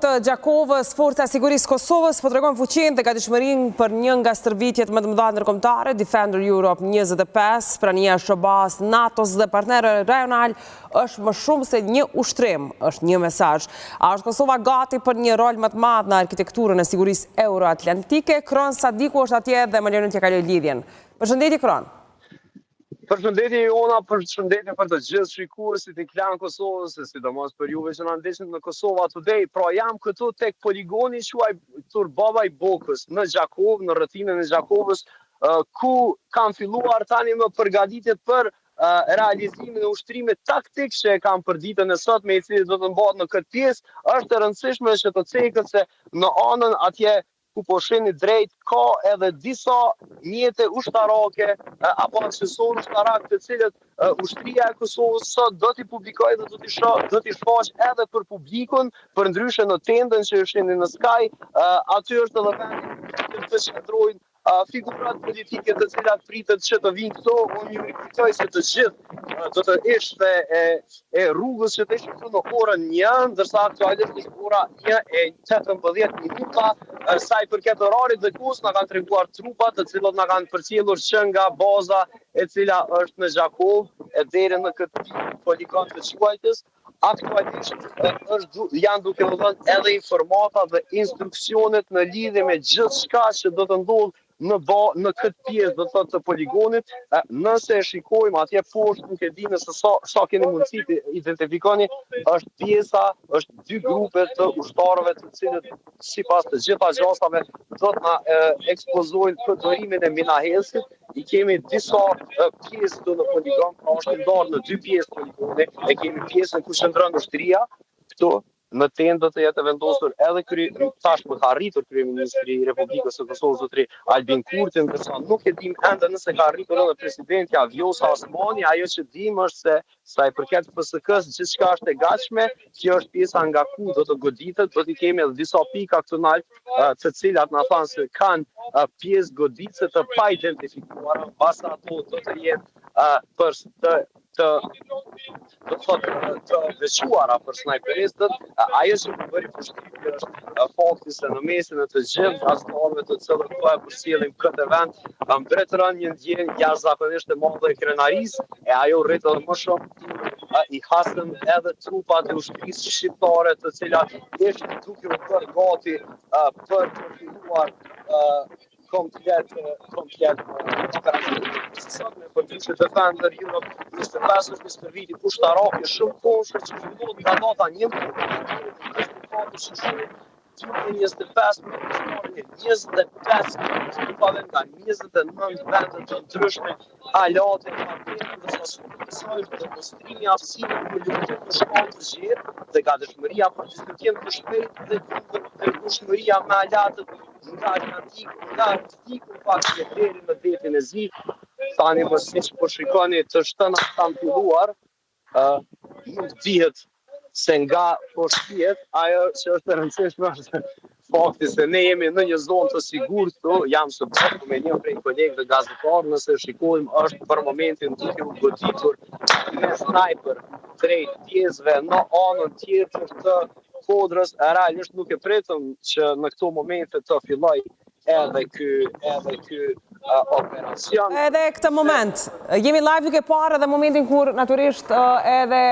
të Gjakovës, Forca e Sigurisë Kosovës po tregon fuqinë dhe gatishmërinë për një nga stërvitjet më të mëdha ndërkombëtare, Defender Europe 25, prania e SHOBAS, NATO-s dhe partnerë rajonal është më shumë se një ushtrim, është një mesazh. A është Kosova gati për një rol më të madh në arkitekturën e sigurisë euroatlantike? Kron Sadiku është atje dhe më lejon të kaloj lidhjen. Përshëndetje Kron. Përshëndetje Jona, përshëndetje për të gjithë shikuesit e Klan Kosovës, sidomos për juve që na ndjekin në Kosova Today. Pra jam këtu tek poligoni quaj Turbaba i Bokës në Gjakovë, në rrethinën e Gjakovës, ku kanë filluar tani më përgatitjet për realizimin e ushtrimit taktik që e kam për ditën e sotme, i cili do të mbahet në këtë pjesë. Është e rëndësishme që të cekët se në anën atje ku po shihni drejt, ka edhe disa mjete ushtarake apo aksesor ushtarak të cilët ushtria e Kosovës sot do t'i publikojë dhe do t'i shfaq edhe për publikun, për ndryshe në tendën që shihni në Sky, aty është edhe vendi të shndrojnë figurat politike të cilat pritet që të vinë këto. Unë ju rikujtoj se të gjithë do të ishte e rrugës që të ishte këtu në orën 1, ndërsa aktualisht është ora 1:18 minuta. Sa i përket orarit dhe kohës, na kanë treguar trupat të cilët na kanë përcjellur që nga baza e cila është në Gjakovë e deri në këtë poligon të quajtës. Aktualisht janë duke u dhënë edhe informata dhe instruksionet në lidhje me gjithçka që do të ndodhë në këtë pjesë do të thotë të poligonit. Nëse e shikojmë atje poshtë, nuk e di nëse sa keni mundësi të identifikoni, është pjesa, është dy grupe të ushtarëve të cilët sipas të gjitha gjasave do të na ekspozojnë përdorimin e minahelsit. I kemi disa pjesë këtu në poligon, pra është ndarë në dy pjesë poligoni. E kemi pjesën ku shndron ushtria këtu. Në tendë do të jetë vendosur edhe tashmë ka arritur kryeministri i Republikës së Kosovës zotëri Albin Kurti, ndërsa nuk e dim ende nëse ka arritur edhe presidenti Vjosa Osmani. Ajo që dim është se sa i përket FSK-s gjithçka është e gatshme. Kjo është pjesa nga ku do të goditet, do t'i kemi edhe disa pika këtu në alp, të cilat na thanë se kanë pjesë goditëse të pa identifikuara, mbas ato do të jenë të veçuara për snajperistët. Ajo që më bëri përshtypje është fakti se në mesin e të gjithë astarëve të cilët po e përcjellim këtë event, mbretëron një ndjenjë jashtëzakonisht e madhe e krenarisë, e ajo rrit edhe më shumë i hasëm edhe trupat e ushtrisë shqiptare të cilat ishte duke u bërë gati për të filluar komplet operacionin. Sot me përgjithë Defender Europe 25 është një stërvitje ushtarake shumë konshme që fillohet nga data 1 grupave nga 29 vende të ndryshme alate dhe demonstrimi aftësive politike të shkallë të gjerë dhe gatishmëria për diskutim të shpejtë dhe kushmëria me alatët nga Atlantiku, nga Arktiku, fakti deri në detin e zi. Tani më siç po shikoni të shtënat kanë filluar, nuk dihet se nga poshtiet, ajo që është e rëndësishme është fakti se ne jemi në një zonë të sigurt këtu. Jam së bashku me një prej kolegëve gazetar, nëse shikojmë është për momentin duke u goditur me snajper drejt pjesëve në anën tjetër të Kodrës. Realisht nuk e pritëm që në këto momente të filloj edhe ky operacion. Edhe këtë moment, jemi live duke parë edhe momentin kur natyrisht edhe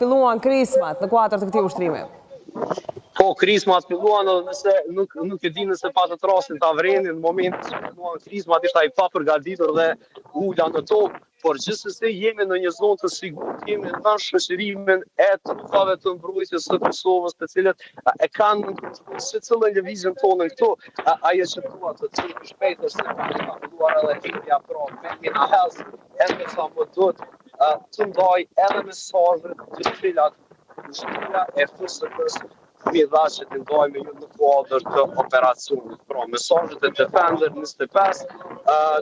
filluan krismat në kuadër të këtij ushtrimi. Po, krismat filluan, nëse nuk e di nëse patët rastin të avrenin, në momentin që filluan krismat ishte ai pa përgatitur dhe ula në tokë. Por gjithsesi jemi në një zonë të sigurt, jemi në shoqërimin e trupave të mbrojtjes së Kosovës, të cilët e kanë secilën lëvizjen tonë këtu. Ajo që dua të thënë shpejt është se ka filluar edhe hitja me minahells, edhe sa më duhet të ndaj edhe mesazhe të cilat ushtria e FSK-s mi dha që të ndajme ju në kuadër të operacionit. Pra, mesazhet e Defender 25,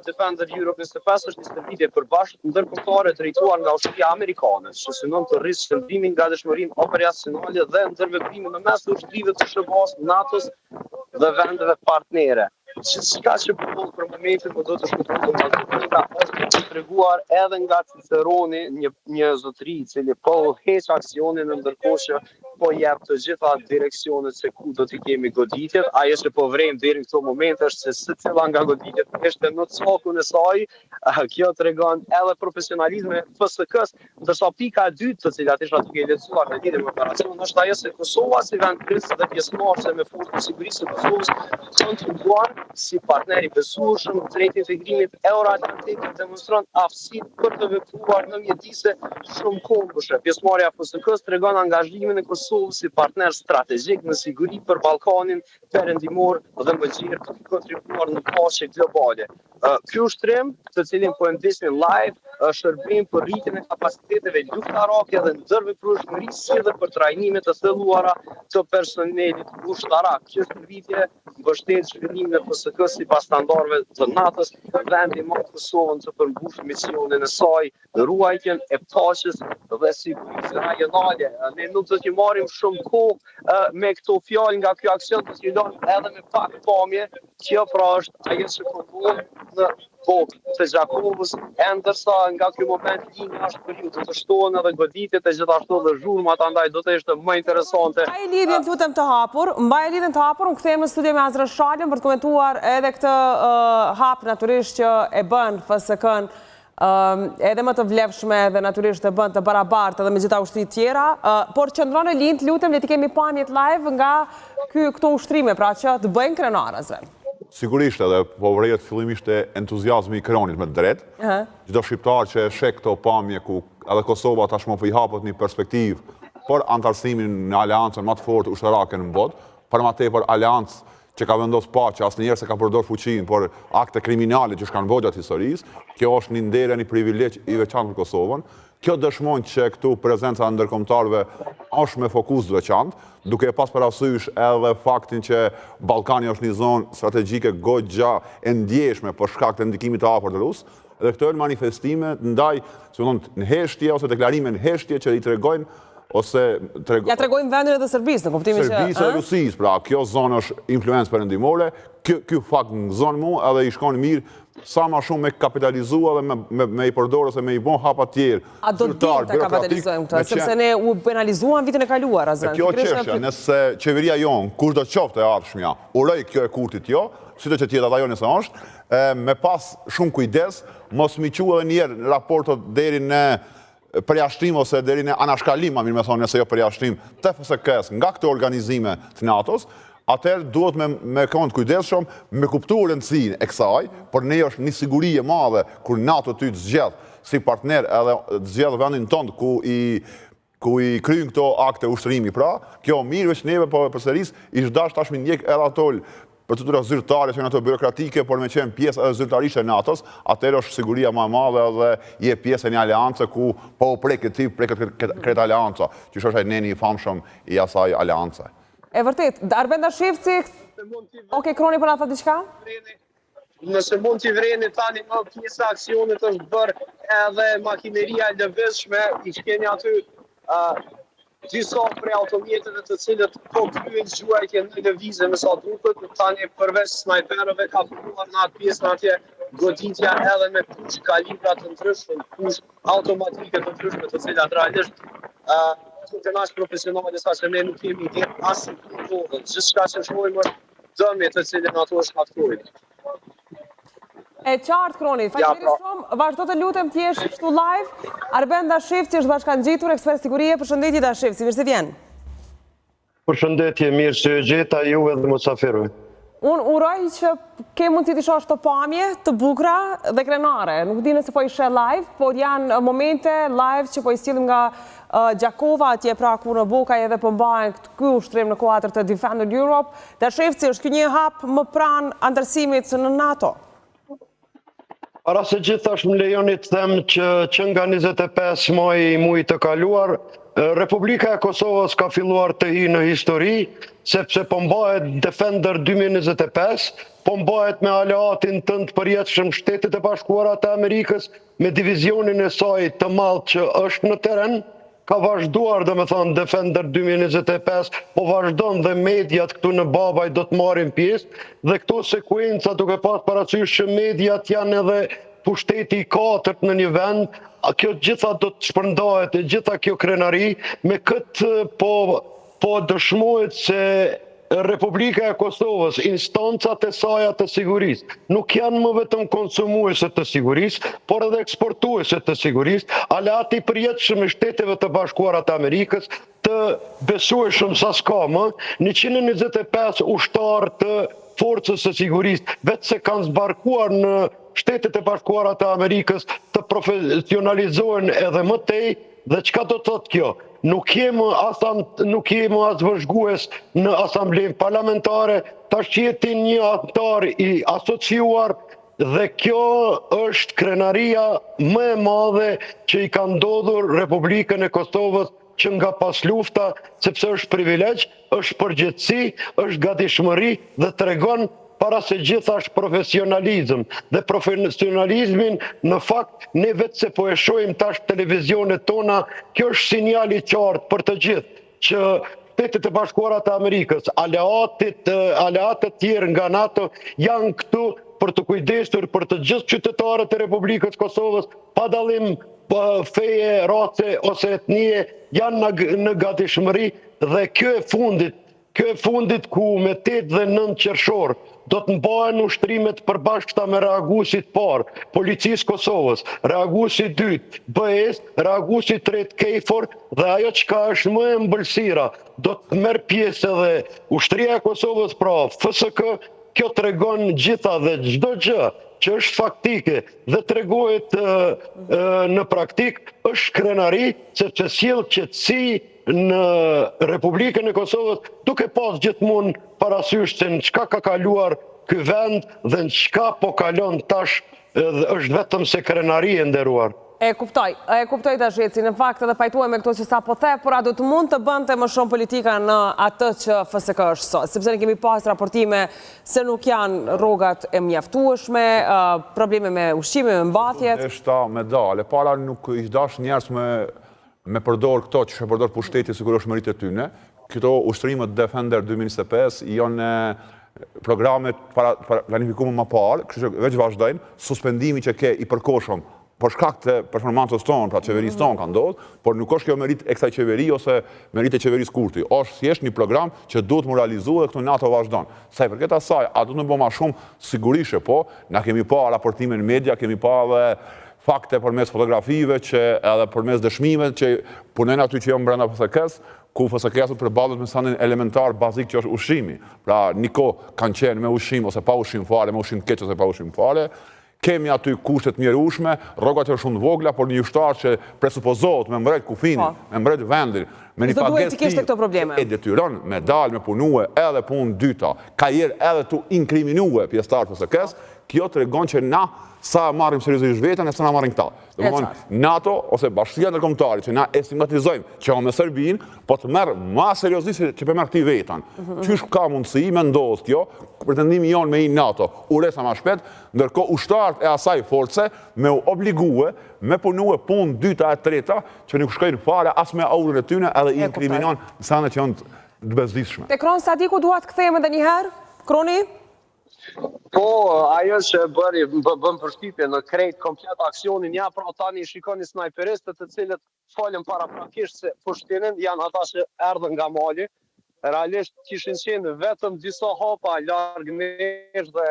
Defender Europe 25 është një stërvitje përbashkët ndërkombëtare drejtuar nga ushtria amerikane, që synon të rrisë shëndimin nga dëshmërinë operacionale dhe ndërveprimin në mes të ushtrive të SHOBAS, NATO-s dhe vendeve partnere. Gjithçka që përdojnë për momentin më do të shkëputur nga është të treguar edhe nga Ciceroni, një zotëri i cili po heq aksionin ndërkohë që po jep të gjitha direksionet se ku do t'i kemi goditjet. Ajo që po vrejmë deri në këto moment është se secila nga goditjet ishte në cakun e saj. Kjo tregon edhe profesionalizme FSK-s, ndërsa pika e dytë të cilat isha duke lecuar në lidhje me operacionin është ajo se Kosova si vend kryes dhe pjesëmarrëse me forcën e sigurisë së Kosovës kontribuan si partner i besueshëm drejt integrimit euroatlantik dhe demonstron aftësinë për të vepruar në mjedise shumë kombëshe. Pjesëmarrja e FSK-s tregon angazhimin e Kosovës si partner strategjik në siguri për Ballkanin perëndimor dhe më gjerë për të kontribuar në paqe globale. Ky ushtrim, të cilin po e ndjesim live, shërbim për rritjen e kapaciteteve luftarake dhe ndërveprueshmërisë si dhe për trajnime të thelluara të personelit ushtarak. Kjo shërbime mbështet zhvillimin e FSK-s sipas standardeve të NATO-s, vendi më Kosovën të përmbushë misionin e saj, ruajtjen e paqes dhe sigurisë rajonale. Ne nuk do t'i marrim shumë kohë me këto fjalë nga ky aksion, do t'i lëm edhe me pak pamje. Kjo pra është ajo që po bëhet në bokë të Gjakovës, e ndërsa nga ky moment linja është për ju të shtohen edhe goditjet e gjithashtu dhe zhurmat, andaj do të ishte më interesante. Mbaj lidhjen lutem të hapur, unë kthehem në studio me Azra Shalën për të komentuar edhe këtë hap natyrisht që e bën FSK-n edhe më të vlefshme dhe natyrisht e bën të barabartë edhe me gjitha ushtrit tjera, por qëndron e lind, lutem le të kemi pamjet live nga këto ushtrime, pra që të bëjnë krenarazve. Sigurisht edhe po vrejet fillimisht e entuziazmi i krenit me drejt. Çdo shqiptar që e sheh këto pamje ku edhe Kosova tashmë po i hapet një perspektivë për antarësimin në aleancën më të fortë ushtarake në botë, për më tepër aleancë që ka vendosur paqe, asnjëherë se ka përdorur fuqinë, por akte kriminale që kanë bërë gjatë historisë. Kjo është një nder e një privilegj i veçantë për Kosovën. Kjo dëshmon që këtu prezenca e ndërkombëtarëve është me fokus të veçantë, duke pas parasysh edhe faktin që Ballkani është një zonë strategjike goxha e ndjeshme për shkak të ndikimit të afërt të Rus, dhe këto janë manifestime ndaj, si më thonë, në heshtje ose deklarime në heshtje që i tregojnë ose ja tregojnë vendin edhe Serbisë në kuptimin që Serbisë e Rusisë, pra kjo zonë është influencë perëndimore, ky fakt në zonë mu edhe i shkon mirë sa ma shumë me kapitalizua dhe me i përdorë ose me i bon hapa tjerë. A do të të kapitalizojmë këtë, sepse ne u penalizuan vitin e kaluar, Azran. Kjo qeshja, nëse qeveria jonë, kur do qofte e ardhshmja, uroj kjo e kurtit jo, si do që tjetë ata jo nëse është, me pas shumë kujdes, mos mi qua edhe njerë në raportot deri në përjashtim ose deri në anashkalim, ma mirë me thonë nëse jo përjashtim, të FSK-s nga këto organizime të NATO-s, atëherë duhet me kënd kujdesshëm, me kuptuar rëndësinë e kësaj, por ne është një siguri e madhe kur NATO ty të zgjedh si partner edhe të zgjedh vendin tonë ku i kryjnë këto akte ushtrimi. Pra, kjo mirë veç neve, po përsëris ish dash tashmë ndjek edhe ato procedura zyrtare që janë ato birokratike, por me qenë pjesë edhe zyrtarisht e NATO-s, atëherë është siguria më e madhe dhe je pjesë e një aleance ku po preket këtë aleanca, që është neni i famshëm i asaj aleance. E vërtet, Arbenda Shevci, oke, Kroni për na thot diçka? Nëse mund t'i vreni tani më pjesë aksionit është bërë edhe makineria lëvizshme, i keni aty disa prej automjeteve të cilët po kryen zgjuarje në lëvizje me sa duket, tani përveç snajperëve ka punuar në atë pjesën atje goditja edhe me kush kalibra të ndryshëm, kush automatike të ndryshme të cilat realisht të nash profesionale sa që ne nuk kemi ide asë në kodën. Gjithçka që shojmë është dëmje të cilin ato shkaktojnë. E qartë, Kroni, faleminderit shumë, vazhdo të lutem t'jesh këtu live. Arbenda Shevci është bashkangjitur, ekspert sigurie, përshëndetje da Shevci, mirë se vjen. Përshëndetje, mirë se gjeta juve dhe musafirëve. Unë uroj që ke mundësi të shohësh të pamje, të bukura dhe krenare. Nuk di nëse po i sheh live, por janë momente live që po i sillim nga Gjakova, atje pra ku në Bokaj edhe po mbahen ky ushtrim në kuadër të Defender Europe. Da Shevci, është ky një hap më pranë antarësimit në NATO? Para se gjithashtë më lejoni të them që nga 25 maj mujit të kaluar, Republika e Kosovës ka filluar të hi në histori, sepse po mbahet Defender 2025, po mbahet me aleatin tënd përjetshëm Shtetet e Bashkuara të Amerikës, me divizionin e saj të madh që është në teren, ka vazhduar dhe me thonë Defender 2025, po vazhdon dhe mediat këtu në Babaj do të marrin pjesë, dhe këto sekuenca duke pas parasysh që mediat janë edhe pushteti i 4 në një vend, kjo gjitha do të shpërndahet, gjitha kjo krenari, me këtë po po dëshmohet se Republika e Kosovës, instancat e saja të sigurisë, nuk janë më vetëm konsumuese të sigurisë, por edhe eksportuese të sigurisë, aleati përjetshëm i Shteteve të Bashkuara të Amerikës, të besueshëm sa s'ka më, 125 ushtarë të forcës së sigurisë, vetë se kanë zbarkuar në Shtetet e Bashkuara të Amerikës të profesionalizohen edhe më tej, dhe çka do të thotë kjo? Nuk jemi as vëzhgues në asamblejën parlamentare, tash jeti një antar i asociuar, dhe kjo është krenaria më e madhe që i ka ndodhur Republikën e Kosovës që nga pas lufta, sepse është privilegj, është përgjegjësi, është gatishmëri dhe tregon para se gjitha është profesionalizëm. Dhe profesionalizmin, në fakt, ne vetë se po e shohim tash televizionet tona, kjo është sinjali qartë për të gjithë, që Shtetet e Bashkuara të Amerikës, aleatët tjerë nga NATO, janë këtu për të kujdesur për të gjithë qytetarët e Republikës Kosovës, pa dallim feje, rase ose etnie, janë në gatishmëri, dhe kjo e fundit ku me 8 dhe 9 qershor do të mbahen ushtrimet përbashkëta me reaguesit parë, Policisë Kosovës, reaguesi dytë, BE-s, reaguesi tretë KFOR, dhe ajo çka është më e ëmbëlsira, do të merr pjesë edhe ushtria e Kosovës, pra FSK, kjo tregon gjitha dhe çdo gjë që është faktike dhe tregohet në praktik, është krenari, sepse sjell qetësi në Republikën e Kosovës, duke pas gjithmonë parasysh se në çka ka kaluar ky vend dhe në çka po kalon tash, është vetëm se krenari e nderuar. E kuptoj tash Eci, në fakt edhe pajtuaj me këto që sa po the, por a do të mund të bënte më shumë politika në atë që FSK është sot, sepse ne kemi pas raportime se nuk janë rrogat e mjaftueshme, probleme me ushqime, me mbathjet. Deshta me dale, para nuk i dash njerëz me përdor këto që shë përdor pushteti sigurueshmëritë e tyne. Këto ushtrimet Defender 2025 janë programet planifikuar më parë, kështu që veç vazhdojnë, suspendimi që ke i përkohshëm për shkak të performancës tonë, pra qeverisë tonë ka ndodhur, por nuk është kjo merit e kësaj qeveri ose merit e qeverisë Kurti. Është thjesht një program që duhet mu realizu dhe këtu NATO vazhdon. Sa i përket asaj, a duhet më bëma shumë sigurishe, po, na kemi pa raportime në media, kemi pa edhe fakte përmes fotografive që edhe përmes dëshmive që punojnë aty që janë brenda FSK-s, ku FSK-s përballet me sanin elementar bazik që është ushqimi. Pra niko kanë qenë me ushqim ose pa ushqim fare, me ushqim keq ose pa ushqim fare. Kemi aty kushtet mjerueshme, rrogat janë shumë të vogla, por një ushtar që presupozohet me mbret kufinin, me mbret vendin, me një pagesë e detyron me dalë, me punue edhe punë dyta, karrierë edhe tu inkriminuar pjesëtar FSK-s, kjo tregon që na sa marrim seriozisht veten e sa na marrin këta. Domthonë NATO ose Bashkia Ndërkombëtare që na estigmatizojmë që me Serbinë, po të merr më seriozisht që po merr këti vetën. Qysh ka mundësi me ndodh kjo, pretendimi jon me i NATO, uresa më shpejt, ndërkohë ushtarët e asaj force me u obligue me punue punë dyta e treta që nuk shkojnë fare as me aurën e tyne edhe i inkriminon sanet që janë të bezdishme. Te Kron Sadiku duhet kthehemi edhe një herë? Kroni? Po, ajo që bën përshtypje në krejt komplet aksionin, ja pra tani shikoni snajperistët të cilët falën paraprakisht se pushtinin, janë ata që erdhën nga mali, realisht kishin qenë vetëm disa hapa larg nesh dhe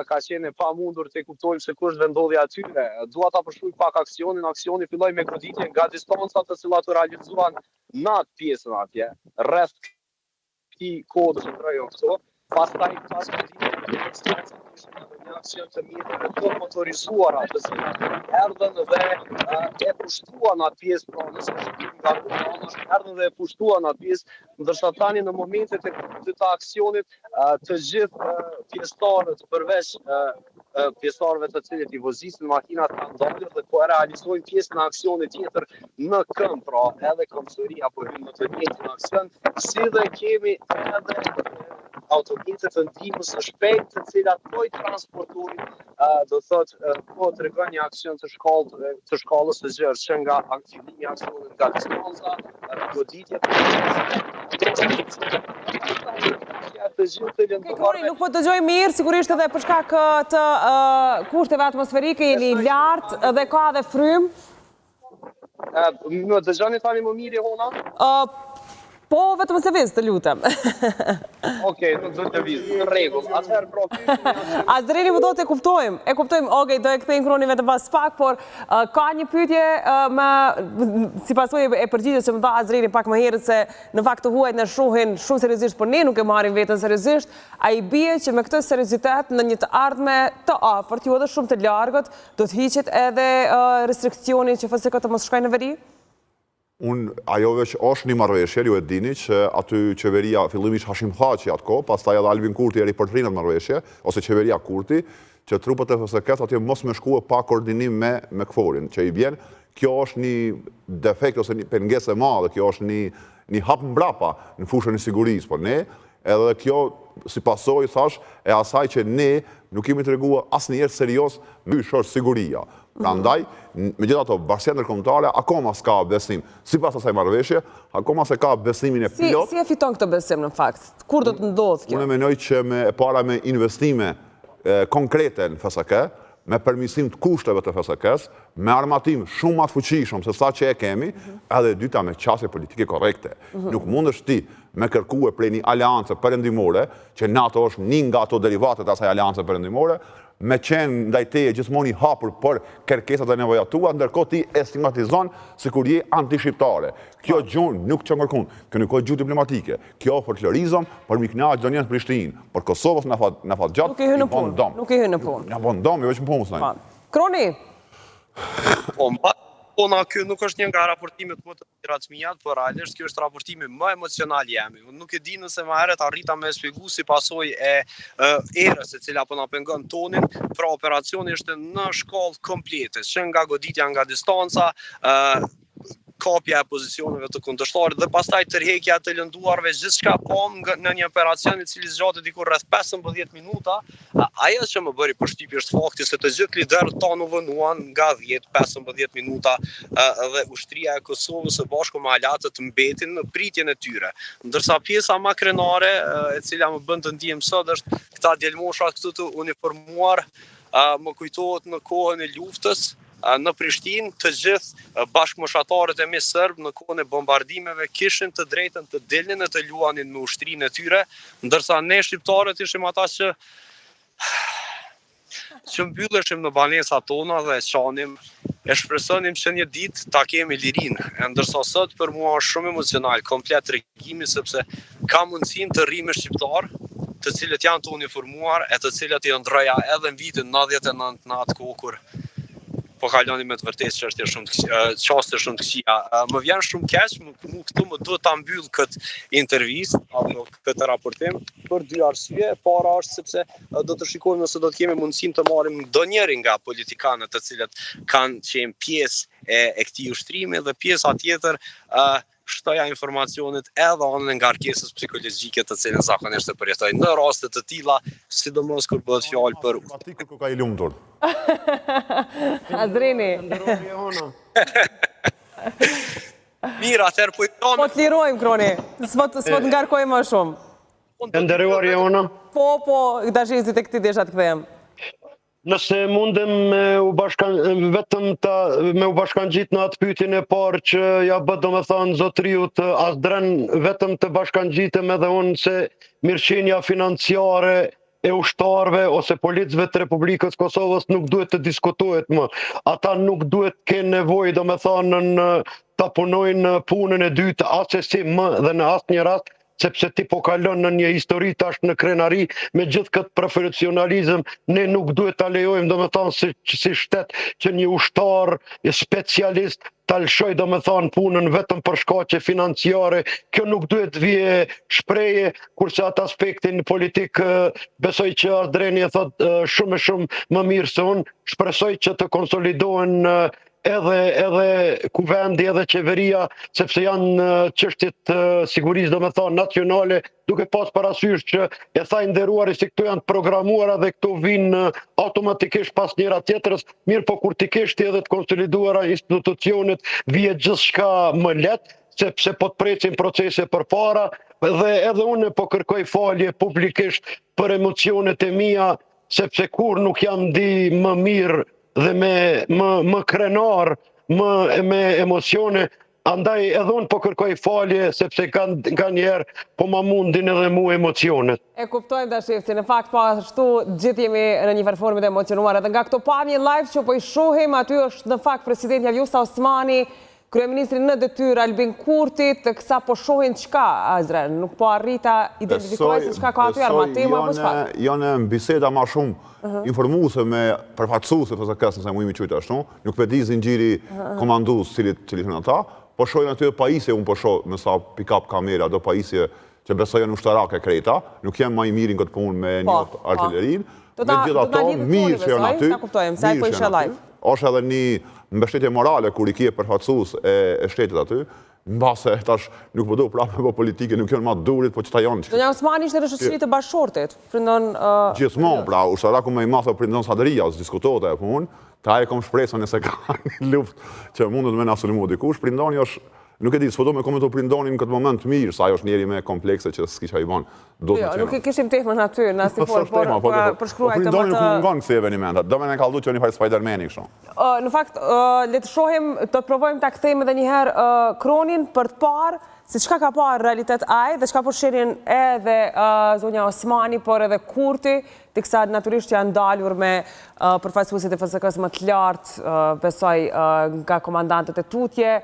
ka qenë pa mundur të kuptojmë se kush vendodhi atyre. Dua ta përshkruaj pak aksionin. Aksioni filloi me goditje nga distanca të cilat u realizuan në atë pjesën atje, rreth këtij kodit që trajon këto. Pastaj pas goditjes një aksion të mjeteve të motorizuara të cilat erdhën dhe e pushtuan atë pjesë, pra nëse shikojmë nga rrugë, erdhën dhe e pushtuan atë pjesë, ndërsa tani në momentet e të aksionit të gjithë pjesëtarët përveç pjesëtarëve të cilët i vozisin makinat kanë dalë dhe po e realizojnë pjesë në aksionit tjetër në këmbë, pra edhe komisaria po hyn në të njëjtin aksion, si dhe kemi edhe automjetet të ndihmës së shpejtë të cilat po i transportojnë, do thotë po tregon një aksion të shkallës së gjerë që nga aktivimi i aksionit nga distanca, goditje Kroni, nuk po të dëgjoj mirë, sigurisht edhe për shkak të kushteve atmosferike jeni lartë dhe ka edhe frym. Më dëgjoni tani më mirë Hona? Po, vetëm se vizë, të lutem. Okej, nuk do të vizë, në rregull. Atëherë pra Azreni më do të kuptojmë. E kuptojmë, okej, do e kthejmë kroni vetëm pas pak, por ka një pyetje si pasojë e përgjigjes që më dha Azreni pak më herët se në fakt të huajt në shohin shumë seriozisht, por ne nuk e marrim veten seriozisht. Ai bie që me këtë seriozitet në një të ardhme të afërt, jo edhe shumë të largët, do të hiqet edhe restriksioni që FSK të mos shkojnë në veri? Ajo veç është një marrëveshje, ju e dini që aty qeveria fillimisht Hashim Thaçi atë kohë, pastaj edhe Albin Kurti e riportrin atë marrëveshje, ose qeveria Kurti, që trupët e FSK-s atje mos me shkue pa koordinim me KFOR-in, që i vjen, kjo është një defekt ose një pengesë e madhe, kjo është një hap mbrapa në fushën e sigurisë, por ne, edhe kjo si pasojë thash e asaj që ne nuk kemi treguar asnjëherë serios me është siguria. Prandaj, megjithatë, bashkia ndërkombëtare akoma s'ka besim. Sipas asaj marrëveshje, akoma se ka besimin e plot. Si e fiton këtë besim në fakt? Kur do të ndodhë kjo? Unë mendoj që e para me investime konkrete në FSK, me përmirësim të kushteve të FSK-s, me armatim shumë më të fuqishëm se sa që e kemi, edhe dyta me qasje politike korrekte. Nuk mundesh ti me kërkue prej një aleance perëndimore, që NATO është një nga ato derivatet e asaj aleance perëndimore, me qenë ndaj teje gjithmonë i hapur për kërkesat e nevojat tua, ndërkohë ti e stigmatizon sikur je anti-shqiptare. Kjo gjuhë nuk që ngërkun, kjo nuk është gjuhë diplomatike. Kjo folklorizëm për miknaqë do njën Prishtinë, për Kosovës në fat gjatë, nuk i hynë në punë. Nuk i hynë në punë. Në bon dom, jo veç në punë, mësnaj. Kroni? Ona, kjo nuk është një nga raportimet më të mira të mia, por realisht kjo është raportimi më emocional jemi. Unë nuk e di nëse më herët arrita me shpjegu si pasojë e erës e cila po na pengon tonin, pra operacioni është në shkallë komplete, që nga goditja nga distanca, kapja e pozicioneve të kundërshtarit dhe pastaj tërheqja të lënduarve gjithçka në një operacion i cili zgjatet diku rreth 15 minuta. Ajo që më bëri përshtypje është fakti se të gjithë liderët tanë u vënuan nga 10-15 minuta dhe ushtria e Kosovës së bashku me alatët mbetin në pritjen e tyre. Ndërsa pjesa më krenare e cila më bën të ndihem sot është këta djelmosha këtu të uniformuar, më kujtohet në kohën e luftës në Prishtinë, të gjithë bashkëmoshatarët e mi serb në kohën e bombardimeve kishin të drejtën të dilnin e të luanin me ushtrinë e tyre, ndërsa ne shqiptarët ishim ata që mbylleshim në banesat tona dhe qanim, e shpresonim që një ditë ta kemi lirinë, ndërsa sot për mua është shumë emocional, komplet tregimi sepse ka mundësinë të rrimë shqiptar, të cilët janë të uniformuar, e të cilët i ndroja edhe në vitin 99 në atë kohë kur po kaloni me të vërtetë çështje çaste shumë të këqija. Më vjen shumë keq, këtu më duhet ta mbyll këtë intervistë apo këtë raportim për dy arsye. Para është sepse do të shikojmë nëse do të kemi mundësinë të marrim ndonjërin nga politikanët të cilët kanë qenë pjesë e këtij ushtrimi dhe pjesa tjetër shtoja informacionit edhe anën e ngarkesës psikologjike të cilën zakonisht e përjetojnë në raste të tilla, sidomos kur bëhet fjalë për Patiku ku ka i lumtur. Azreni. Mira, atëherë po të lirojmë, Kroni. S'po të ngarkojmë më shumë. E nderuar Jona. Po, dashizit e këtij desha të kthehem. Nëse mundem vetëm me u bashkangjit në atë pyetjen e parë që ja bë domethënë zotriut Azdren, vetëm të bashkangjitem edhe unë se mirëqenia financiare e ushtarëve ose policëve të Republikës Kosovës nuk duhet të diskutohet më. Ata nuk duhet të kenë nevojë domethënë ta punojnë punën e dytë asesi më dhe në asnjë rast, sepse ti po kalon në një histori tash në krenari me gjithë këtë profesionalizëm, ne nuk duhet ta lejojmë domethënë si shtet që një ushtar specialist ta lëshoj domethënë punën vetëm për shkaqe financiare. Kjo nuk duhet vije shpreje, kurse atë aspektin politik besoj që Azdreni e thot shumë më mirë se unë. Shpresoj që të konsolidohen edhe kuvendi edhe qeveria, sepse janë çështjet të sigurisë domethënë nacionale, duke pas parasysh që e tha i nderuari se këto janë të programuara dhe këto vinë automatikisht pas njëra tjetrës, mirë po kur ti kesh ti edhe të konsoliduara institucionet, vije gjithçka më lehtë, sepse po të precin procese përpara dhe edhe unë po kërkoj falje publikisht për emocionet e mia, sepse kur nuk jam di më mirë dhe më krenar, me emocione, Andaj edhe unë po kërkoj falje, sepse nga njerë po ma mundin edhe mu emocionet. E kuptojmë da shifci, në fakt po ashtu gjithë jemi në një farformit e emocionuar, edhe nga këto pamje live që po i shohim, aty është në fakt presidenti Vjosa Osmani, kryeministri në detyrë Albin Kurti, të kësa po shohin qka, Azren, nuk po arrita identifikoj se qka ka aty armatema, apo qëfar? Janë biseda ma shumë informuese me përfaqësuese FSK-s nëse mu imi qyta ashtu, nuk pe di zinxhiri komandus cilit në ata, po shohin aty pajisje, unë po shoh me sa pick-up kamera, do pajisje që besojnë ushtarake kreta, nuk jem ma i mirin këtë punë me një artillerin, me gjitha to, mirë që janë aty, mirë që janë aty, është edhe një mbështetje morale kur i kje përfaqësues e shtetit aty, në base tash nuk po do prapë po politike, nuk janë ma durit, po që ta janë. Donja Osmani ishte në shoqëri të bashkëshortit, prindon... Gjithmonë, pra, ushtaraku me i mathë prindon Sadria, diskutote e punë, ta e kom shpresën e se ka një luft që mundet me nasulmu dikush, prindoni është, nuk e di, s'po do me komentu prindonin në këtë moment mirë, sa ajo është njeri me komplekse që s'kisha i banë. Jo, nuk i kishim tehmën aty, në asipor, por përshkruaj të më të... Prindoni nuk mungon kësi evenimentat, do me në kaldu që një fajtë Spider-Man i kështu. Në fakt, le të shohim, të provojmë të kthejmë edhe njëherë kronin për të parë, se qka ka parë realitet aj, dhe qka po sherin edhe zonja Osmani, por edhe Kurti, të kësa naturisht janë dalur me përfaqësuesit e FSK-s më të lartë, besoj nga komandantët e tutje.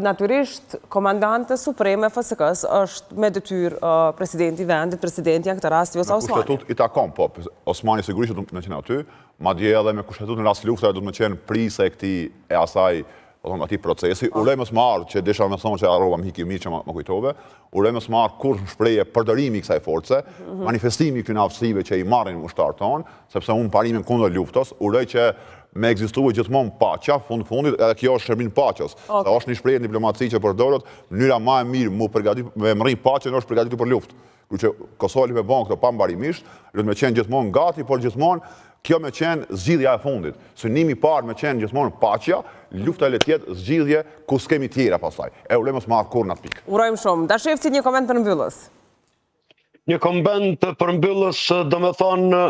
Naturisht, komandante supreme FSK-s është me detyrë presidenti vendit, presidenti në këtë rast Vjosa Osmani. Me kushtetut i takon, po, Osmani sigurisht do me qenë aty, ma dje edhe me kushtetut në rast lufta do me qenë prisa e këti e asaj ati procesi. Urejmë së marë, që desha me thonë që arroba më hiki mirë që më kujtove, urejmë së marë kur në shpreje përdërimi kësaj force, manifestimi këtyne aftësive që i marrin ushtarë tonë, sepse unë parimin kundër luftës, urej që me egzistuë gjithmonë pacha, fundit, edhe kjo është shërbin pachës. Se është një shprejë diplomaci që përdorët, mënyra ma e mirë me mërin pachën është përgatitur për luftë. Kërë që Kosovë me bon këto pambarimisht, rrët me qenë gjithmonë gati, por gjithmonë kjo me qenë zgjidhja e fundit. Synimi parë me qenë gjithmonë pachja, lufta e letjet zgjidhje ku s'kemi tjera pasaj. E ulemës ma kur në atë pikë. Urojmë shumë. Dashefci, një koment për mbyllës. Një koment për mbyllës, do me thonë,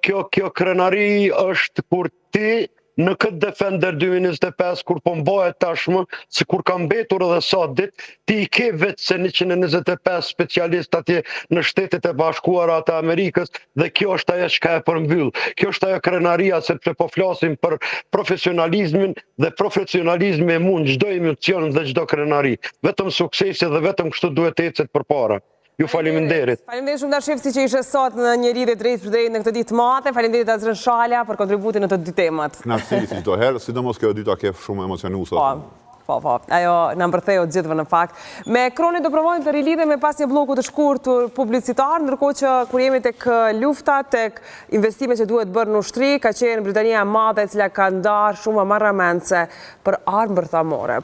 kjo krenari është kur ti në këtë Defender 2025, kur po mbohet tashmë, se kur ka mbetur edhe sot dit, ti i ke vetë se 125 specialist atje në Shtetet e Bashkuara të Amerikës, dhe kjo është ajo që ka e përmbyll. Kjo është ajo krenaria, sepse po flasim për profesionalizmin, dhe profesionalizmi e mund çdo emocion dhe çdo krenari. Vetëm suksesi dhe vetëm kështu duhet të ecet përpara. Ju faleminderit. Faleminderit shumë Dashefci që ishe sot në një lidhje drejt për drejt në këtë ditë mate. Faleminderit Azren Shala për kontributin në të dy temat. Knaçësi si çdo herë, sidomos kjo dyta ke shumë emocionuese. Po, ajo në mbërtheu gjithëve në fakt. Me kronin do provojmë të rilidhemi pas një bloku të shkurtër publicitar, ndërkohë që kur jemi tek lufta, tek investime që duhet bërë në ushtri, ka qenë Britania e Madhe e cila ka ndarë shumë marramendse për armë bërthamore.